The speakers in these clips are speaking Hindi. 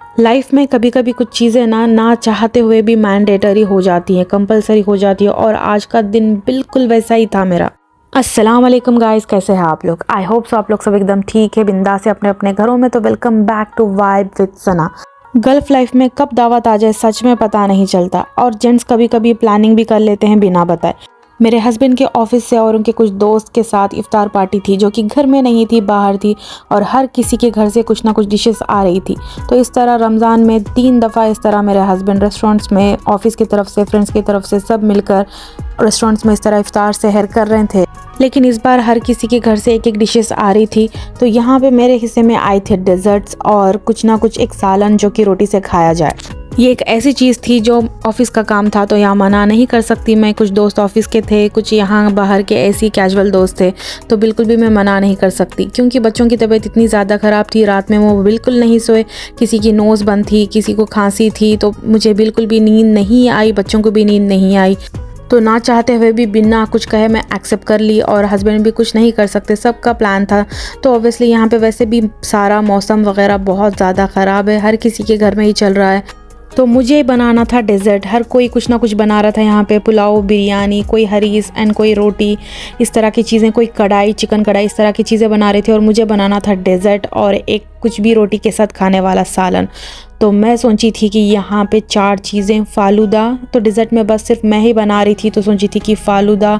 लाइफ में कभी कभी कुछ चीज़ें ना चाहते हुए भी मैंडेटरी हो जाती हैं, कंपलसरी हो जाती है, और आज का दिन बिल्कुल वैसा ही था मेरा। अस्सलाम वालेकुम गाइस, कैसे हैं आप लोग? आई होप सो आप लोग सब एकदम ठीक है, बिंदास है अपने अपने घरों में। तो welcome back to vibe with Sana. Gulf life में कब दावत आ जाए सच में पता नहीं चलता, और जेंट्स कभी कभी प्लानिंग भी कर लेते हैं बिना बताए। मेरे हस्बैंड के ऑफिस से और उनके कुछ दोस्त के साथ इफ्तार पार्टी थी, जो कि घर में नहीं थी, बाहर थी, और हर किसी के घर से कुछ ना कुछ डिशेस आ रही थी। तो इस तरह रमज़ान में 3 दफ़ा इस तरह मेरे हस्बैंड रेस्टोरेंट्स में, ऑफिस की तरफ से, फ्रेंड्स की तरफ से, सब मिलकर रेस्टोरेंट्स में इस तरह इफ्तार सहर कर रहे थे। लेकिन इस बार हर किसी के घर से एक एक डिशेस आ रही थी। तो यहाँ पे मेरे हिस्से में आए थे डेजर्ट्स और कुछ ना कुछ एक सालन, जो कि रोटी से खाया जाए। ये एक ऐसी चीज़ थी जो ऑफिस का काम था, तो यहाँ मना नहीं कर सकती मैं। कुछ दोस्त ऑफिस के थे, कुछ यहाँ बाहर के ऐसी कैजुअल दोस्त थे, तो बिल्कुल भी मैं मना नहीं कर सकती, क्योंकि बच्चों की तबीयत इतनी ज़्यादा ख़राब थी। रात में वो बिल्कुल नहीं सोए, किसी की नोज़ बंद थी, किसी को खांसी थी, तो मुझे बिल्कुल भी नींद नहीं आई, बच्चों को भी नींद नहीं आई। तो ना चाहते हुए भी बिना कुछ कहे मैं एक्सेप्ट कर ली, और हस्बैंड भी कुछ नहीं कर सकते, सबका प्लान था। तो ऑब्वियसली यहाँ पे वैसे भी सारा मौसम वगैरह बहुत ज़्यादा ख़राब है, हर किसी के घर में ही चल रहा है। तो मुझे बनाना था डेज़र्ट। हर कोई कुछ ना कुछ बना रहा था यहाँ पे, पुलाव, बिरयानी, कोई हरीस एंड कोई रोटी, इस तरह की चीज़ें, कोई कढ़ाई, चिकन कढ़ाई, इस तरह की चीज़ें बना रहे थे। और मुझे बनाना था डेज़र्ट और एक कुछ भी रोटी के साथ खाने वाला सालन। तो मैं सोची थी कि यहाँ पे 4 चीज़ें, फालूदा, तो डेज़र्ट में बस सिर्फ मैं ही बना रही थी, तो सोची थी कि फालूदा,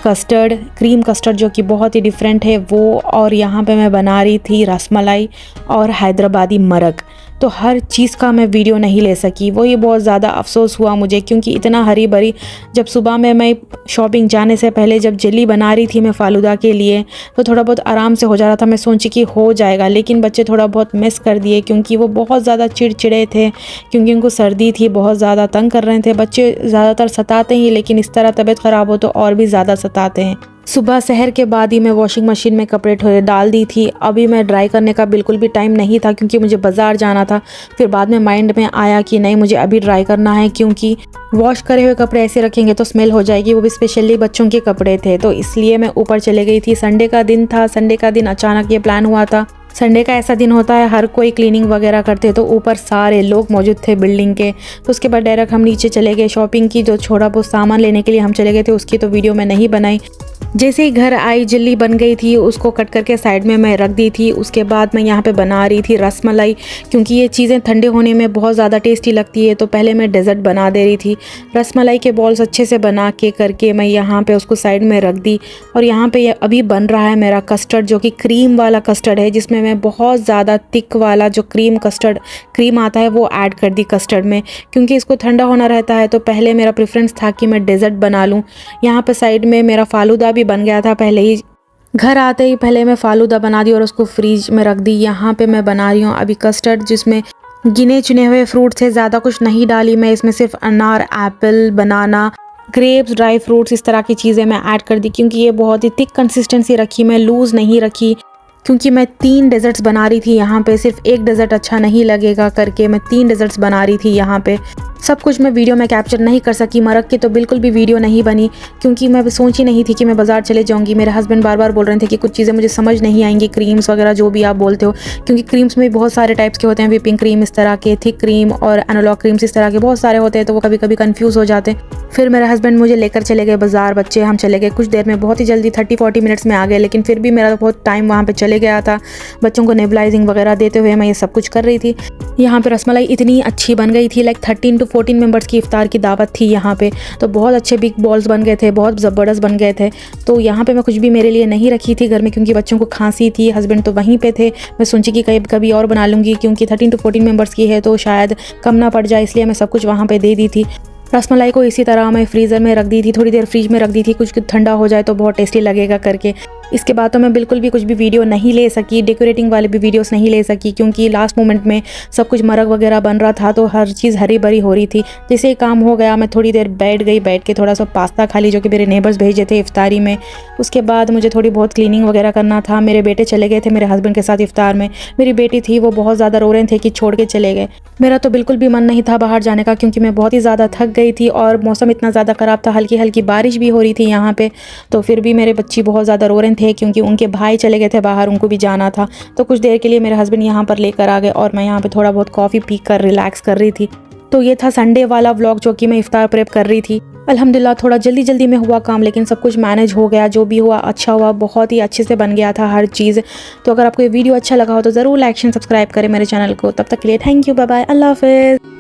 कस्टर्ड, क्रीम कस्टर्ड जो कि बहुत ही डिफरेंट है वो, और यहाँ पे मैं बना रही थी रसमलाई और हैदराबादी मरक। तो हर चीज़ का मैं वीडियो नहीं ले सकी, वो ये बहुत ज़्यादा अफसोस हुआ मुझे, क्योंकि इतना हरी भरी। जब सुबह में मैं शॉपिंग जाने से पहले जब जेली बना रही थी मैं फ़ालूदा के लिए, तो थोड़ा बहुत आराम से हो जा रहा था, मैं सोची कि हो जाएगा। लेकिन बच्चे थोड़ा बहुत मिस कर दिए, क्योंकि वो बहुत ज़्यादा चिड़चिड़े थे, क्योंकि उनको सर्दी थी, बहुत ज़्यादा तंग कर रहे थे। बच्चे ज़्यादातर सताते हैं, लेकिन इस तरह तबीयत ख़राब हो तो और भी ज़्यादा सताते हैं। सुबह सहर के बाद ही मैं वॉशिंग मशीन में कपड़े थोड़े डाल दी थी। अभी मैं ड्राई करने का बिल्कुल भी टाइम नहीं था, क्योंकि मुझे बाज़ार जाना था। फिर बाद में माइंड में आया कि नहीं, मुझे अभी ड्राई करना है, क्योंकि वॉश करे हुए कपड़े ऐसे रखेंगे तो स्मेल हो जाएगी, वो भी स्पेशली बच्चों के कपड़े थे। तो इसलिए मैं ऊपर चले गई थी। संडे का दिन था, संडे का दिन अचानक ये प्लान हुआ था। संडे का ऐसा दिन होता है हर कोई क्लीनिंग वगैरह करते, तो ऊपर सारे लोग मौजूद थे बिल्डिंग के। तो उसके बाद डायरेक्ट हम नीचे चले गए। शॉपिंग की, जो छोटा बहुत सामान लेने के लिए हम चले गए थे, उसकी तो वीडियो मैं नहीं बनाई। जैसे ही घर आई, जल्ली बन गई थी, उसको कट करके साइड में मैं रख दी थी। उसके बाद मैं यहाँ पे बना रही थी रसमलाई, क्योंकि ये चीज़ें ठंडे होने में बहुत ज़्यादा टेस्टी लगती है। तो पहले मैं डेज़र्ट बना दे रही थी। रसमलाई के बॉल्स अच्छे से बना के करके मैं यहाँ पे उसको साइड में रख दी। और यहाँ पे अभी बन रहा है मेरा कस्टर्ड, जो कि क्रीम वाला कस्टर्ड है, जिसमें मैं बहुत ज़्यादा थिक वाला जो क्रीम कस्टर्ड क्रीम आता है वो ऐड कर दी कस्टर्ड में, क्योंकि इसको ठंडा होना रहता है। तो पहले मेरा प्रेफरेंस था कि मैं डेज़र्ट बना लूँ। यहाँ पे साइड में मेरा फालूदा भी बन गया था पहले ही। घर आते ही पहले मैं फालूदा बना दी और उसको फ्रीज में रख दी। यहाँ पे मैं बना रही हूँ अभी कस्टर्ड, जिसमें गिने चुने हुए फ्रूट थे, ज़्यादा कुछ नहीं डाली मैं इसमें, सिर्फ अनार, एप्पल, बनाना, ग्रेप्स, ड्राई फ्रूट्स, इस तरह की चीज़ें मैं ऐड कर दी, क्योंकि ये बहुत ही थिक कंसिस्टेंसी रखी, मैं लूज़ नहीं रखी, क्योंकि मैं 3 डेजर्ट्स बना रही थी यहाँ पे। सिर्फ एक डेजर्ट अच्छा नहीं लगेगा करके मैं 3 डेजर्ट्स बना रही थी यहाँ पे। सब कुछ मैं वीडियो में कैप्चर नहीं कर सकी। मरक की तो बिल्कुल भी वीडियो नहीं बनी, क्योंकि मैं सोची नहीं थी कि मैं बाज़ार चले जाऊँगी। मेरे हस्बैंड बार बार बोल रहे थे कि कुछ चीज़ें मुझे समझ नहीं आएंगी, क्रीम्स वगैरह जो भी आप बोलते हो, क्योंकि क्रीम्स में बहुत सारे टाइप्स के होते हैं, विपिंग क्रीम इस तरह के, थिक क्रीम और एनालॉग क्रीम्स इस तरह के बहुत सारे होते हैं, तो वो कभी कभी कन्फ्यूज़ हो जाते हैं। फिर मेरे हस्बैंड मुझे लेकर चले गए बाज़ार, बच्चे हम चले गए कुछ देर में, बहुत ही जल्दी 30-40 मिनट्स में आ गए। लेकिन फिर भी मेरा बहुत टाइम वहाँ पे चले गया था। बच्चों को नेबुलाइजिंग वगैरह देते हुए मैं ये सब कुछ कर रही थी। यहाँ पे रसमलाई इतनी अच्छी बन गई थी, लाइक 13 to 14 मेंबर्स की इफ्तार की दावत थी यहाँ पे। तो बहुत अच्छे बिग बॉल्स बन गए थे, बहुत ज़बरदस्त बन गए थे। तो यहाँ पे मैं कुछ भी मेरे लिए नहीं रखी थी घर में, क्योंकि बच्चों को खांसी थी, हस्बैंड तो वहीं पे थे। मैं सोची कि कभी और बना लूँगी, क्योंकि 13 to 14 मेंबर्स की है तो शायद कम ना पड़ जाए, इसलिए मैं सब कुछ वहाँ पे दे दी थी। रसमलाई को इसी तरह मैं फ्रीज़र में रख दी थी, थोड़ी देर फ्रिज में रख दी थी, कुछ ठंडा हो जाए तो बहुत टेस्टी लगेगा करके। इसके बाद तो मैं बिल्कुल भी कुछ भी वीडियो नहीं ले सकी, डेकोरेटिंग वाले भी वीडियोस नहीं ले सकी, क्योंकि लास्ट मोमेंट में सब कुछ मरक वगैरह बन रहा था, तो हर चीज़ हरी भरी हो रही थी। जैसे ही काम हो गया, मैं थोड़ी देर बैठ गई, बैठ के थोड़ा सा पास्ता खा ली, जो कि मेरे नेबर्स भेजे थे इफ्तारी में। उसके बाद मुझे थोड़ी बहुत क्लीनिंग वगैरह करना था। मेरे बेटे चले गए थे मेरे हस्बैंड के साथ इफ्तार में। मेरी बेटी थी, वो बहुत ज़्यादा रो रहे थे कि छोड़ के चले गए। मेरा तो बिल्कुल भी मन नहीं था बाहर जाने का, क्योंकि मैं बहुत ही ज़्यादा थक गई थी और मौसम इतना ज़्यादा ख़राब था, हल्की हल्की बारिश भी हो रही थी यहाँ पे। तो फिर भी मेरे बच्ची बहुत ज़्यादा रो रहे थे क्योंकि उनके भाई चले गए थे बाहर, उनको भी जाना था। तो कुछ देर के लिए मेरे हस्बैंड यहाँ पर लेकर आ गए और मैं यहाँ पे थोड़ा बहुत कॉफ़ी पी कर रिलैक्स कर रही थी। तो ये था संडे वाला व्लॉग जो कि मैं इफ्तार प्रेप कर रही थी। अल्हम्दुलिल्लाह थोड़ा जल्दी जल्दी में हुआ काम, लेकिन सब कुछ मैनेज हो गया। जो भी हुआ अच्छा हुआ, बहुत ही अच्छे से बन गया था हर चीज़। तो अगर आपको ये वीडियो अच्छा लगा हो तो ज़रूर लाइक एंड सब्सक्राइब करें मेरे चैनल को। तब तक के लिए थैंक यू, बाय बाय, अल्लाह हाफ़िज़।